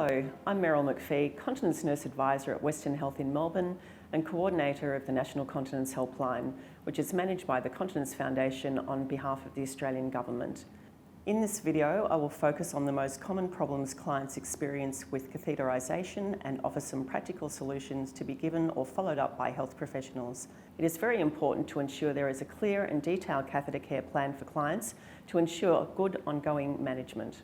Hello, I'm Meryl McPhee, Continence Nurse Advisor at Western Health in Melbourne and Coordinator of the National Continence Helpline, which is managed by the Continence Foundation on behalf of the Australian Government. In this video, I will focus on the most common problems clients experience with catheterisation and offer some practical solutions to be given or followed up by health professionals. It is very important to ensure there is a clear and detailed catheter care plan for clients to ensure good ongoing management.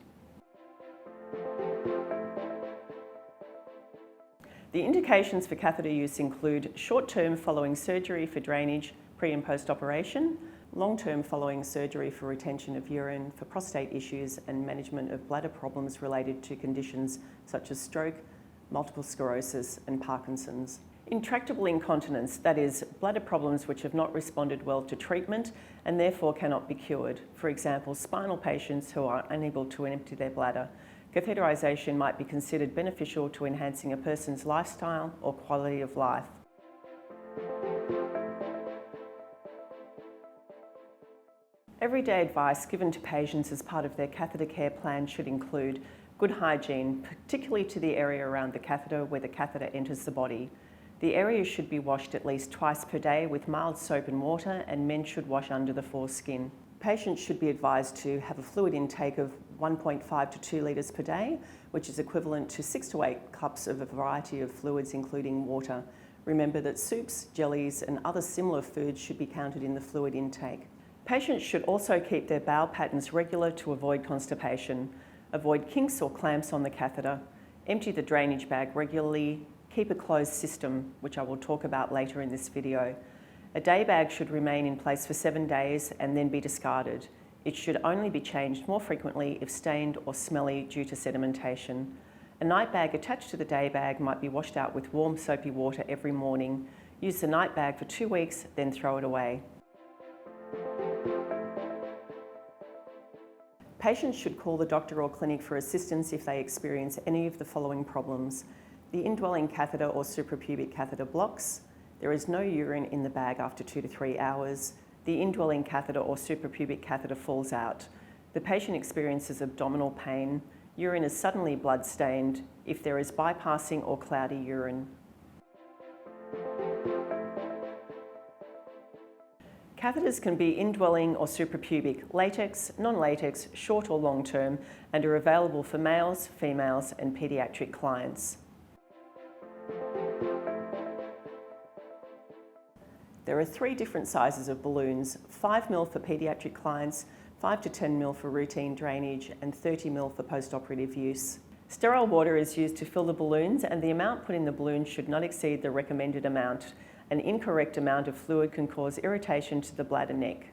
The indications for catheter use include short-term following surgery for drainage pre and post-operation, long-term following surgery for retention of urine, for prostate issues and management of bladder problems related to conditions such as stroke, multiple sclerosis and Parkinson's. Intractable incontinence, that is, bladder problems which have not responded well to treatment and therefore cannot be cured. For example, spinal patients who are unable to empty their bladder. Catheterisation might be considered beneficial to enhancing a person's lifestyle or quality of life. Everyday advice given to patients as part of their catheter care plan should include good hygiene, particularly to the area around the catheter where the catheter enters the body. The area should be washed at least twice per day with mild soap and water, and men should wash under the foreskin. Patients should be advised to have a fluid intake of 1.5 to 2 litres per day, which is equivalent to 6 to 8 cups of a variety of fluids, including water. Remember that soups, jellies, and other similar foods should be counted in the fluid intake. Patients should also keep their bowel patterns regular to avoid constipation. Avoid kinks or clamps on the catheter. Empty the drainage bag regularly. Keep a closed system, which I will talk about later in this video. A day bag should remain in place for 7 days and then be discarded. It should only be changed more frequently if stained or smelly due to sedimentation. A night bag attached to the day bag might be washed out with warm soapy water every morning. Use the night bag for 2 weeks, then throw it away. Patients should call the doctor or clinic for assistance if they experience any of the following problems. The indwelling catheter or suprapubic catheter blocks. There is no urine in the bag after 2 to 3 hours. The indwelling catheter or suprapubic catheter falls out. The patient experiences abdominal pain. Urine is suddenly blood-stained if there is bypassing or cloudy urine. Catheters can be indwelling or suprapubic, latex, non-latex, short or long-term, and are available for males, females, and paediatric clients. There are 3 different sizes of balloons: 5 ml for paediatric clients, 5 to 10 ml for routine drainage, and 30 ml for post-operative use. Sterile water is used to fill the balloons, and the amount put in the balloon should not exceed the recommended amount. An incorrect amount of fluid can cause irritation to the bladder neck.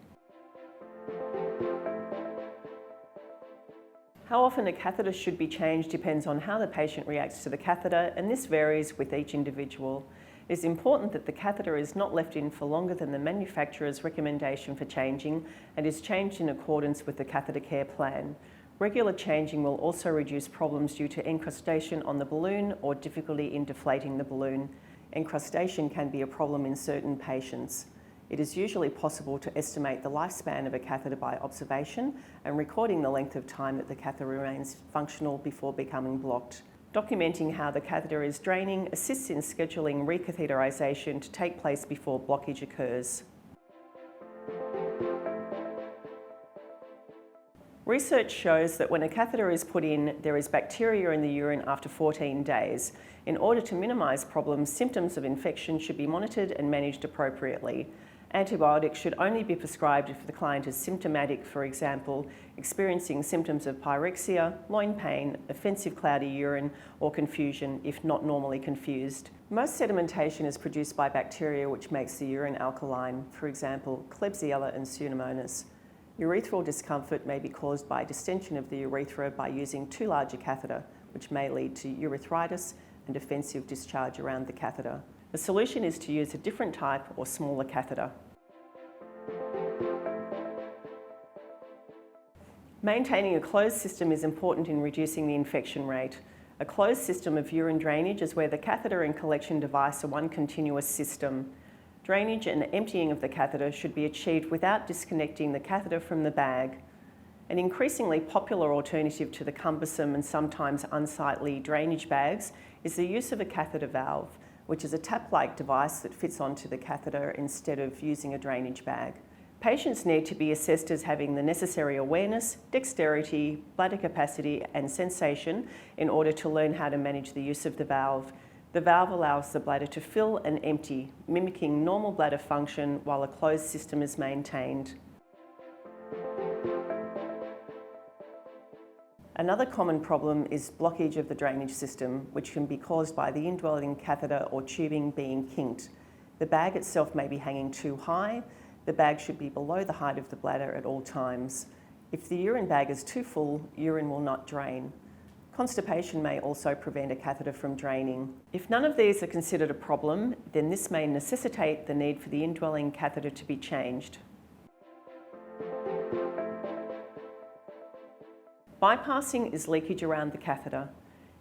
How often a catheter should be changed depends on how the patient reacts to the catheter, and this varies with each individual. It is important that the catheter is not left in for longer than the manufacturer's recommendation for changing and is changed in accordance with the catheter care plan. Regular changing will also reduce problems due to encrustation on the balloon or difficulty in deflating the balloon. Encrustation can be a problem in certain patients. It is usually possible to estimate the lifespan of a catheter by observation and recording the length of time that the catheter remains functional before becoming blocked. Documenting how the catheter is draining assists in scheduling recatheterisation to take place before blockage occurs. Research shows that when a catheter is put in, there is bacteria in the urine after 14 days. In order to minimise problems, symptoms of infection should be monitored and managed appropriately. Antibiotics should only be prescribed if the client is symptomatic, for example, experiencing symptoms of pyrexia, loin pain, offensive cloudy urine, or confusion if not normally confused. Most sedimentation is produced by bacteria which makes the urine alkaline, for example, Klebsiella and Pseudomonas. Urethral discomfort may be caused by distension of the urethra by using too large a catheter, which may lead to urethritis and offensive discharge around the catheter. The solution is to use a different type or smaller catheter. Maintaining a closed system is important in reducing the infection rate. A closed system of urine drainage is where the catheter and collection device are one continuous system. Drainage and emptying of the catheter should be achieved without disconnecting the catheter from the bag. An increasingly popular alternative to the cumbersome and sometimes unsightly drainage bags is the use of a catheter valve, which is a tap-like device that fits onto the catheter instead of using a drainage bag. Patients need to be assessed as having the necessary awareness, dexterity, bladder capacity and sensation in order to learn how to manage the use of the valve. The valve allows the bladder to fill and empty, mimicking normal bladder function while a closed system is maintained. Another common problem is blockage of the drainage system, which can be caused by the indwelling catheter or tubing being kinked. The bag itself may be hanging too high. The bag should be below the height of the bladder at all times. If the urine bag is too full, urine will not drain. Constipation may also prevent a catheter from draining. If none of these are considered a problem, then this may necessitate the need for the indwelling catheter to be changed. Bypassing is leakage around the catheter.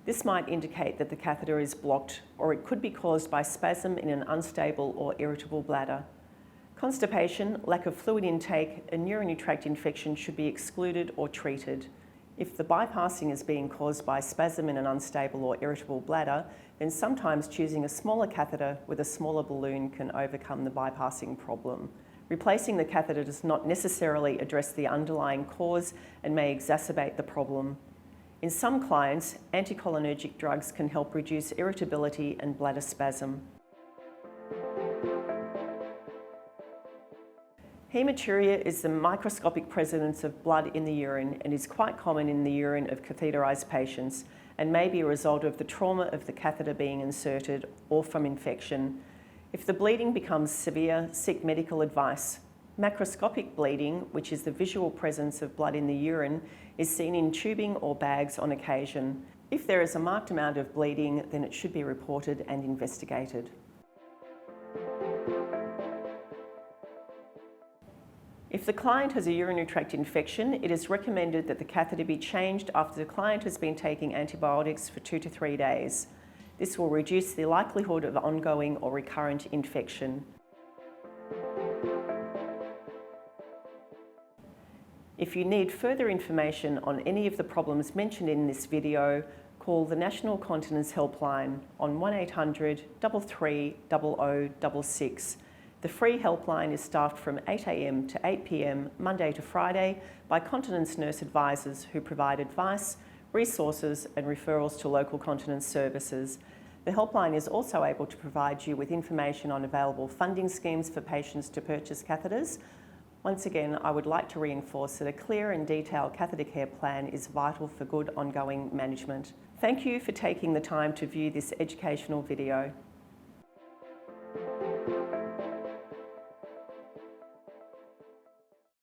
This might indicate that the catheter is blocked, or it could be caused by spasm in an unstable or irritable bladder. Constipation, lack of fluid intake, and urinary tract infection should be excluded or treated. If the bypassing is being caused by spasm in an unstable or irritable bladder, then sometimes choosing a smaller catheter with a smaller balloon can overcome the bypassing problem. Replacing the catheter does not necessarily address the underlying cause and may exacerbate the problem. In some clients, anticholinergic drugs can help reduce irritability and bladder spasm. Hematuria is the microscopic presence of blood in the urine and is quite common in the urine of catheterized patients and may be a result of the trauma of the catheter being inserted or from infection. If the bleeding becomes severe, seek medical advice. Macroscopic bleeding, which is the visual presence of blood in the urine, is seen in tubing or bags on occasion. If there is a marked amount of bleeding, then it should be reported and investigated. If the client has a urinary tract infection, it is recommended that the catheter be changed after the client has been taking antibiotics for 2 to 3 days. This will reduce the likelihood of ongoing or recurrent infection. If you need further information on any of the problems mentioned in this video, call the National Continence Helpline on 1800 33 0066. The free helpline is staffed from 8 a.m. to 8 p.m. Monday to Friday by continence nurse advisors who provide advice, resources and referrals to local continence services. The helpline is also able to provide you with information on available funding schemes for patients to purchase catheters. Once again, I would like to reinforce that a clear and detailed catheter care plan is vital for good ongoing management. Thank you for taking the time to view this educational video.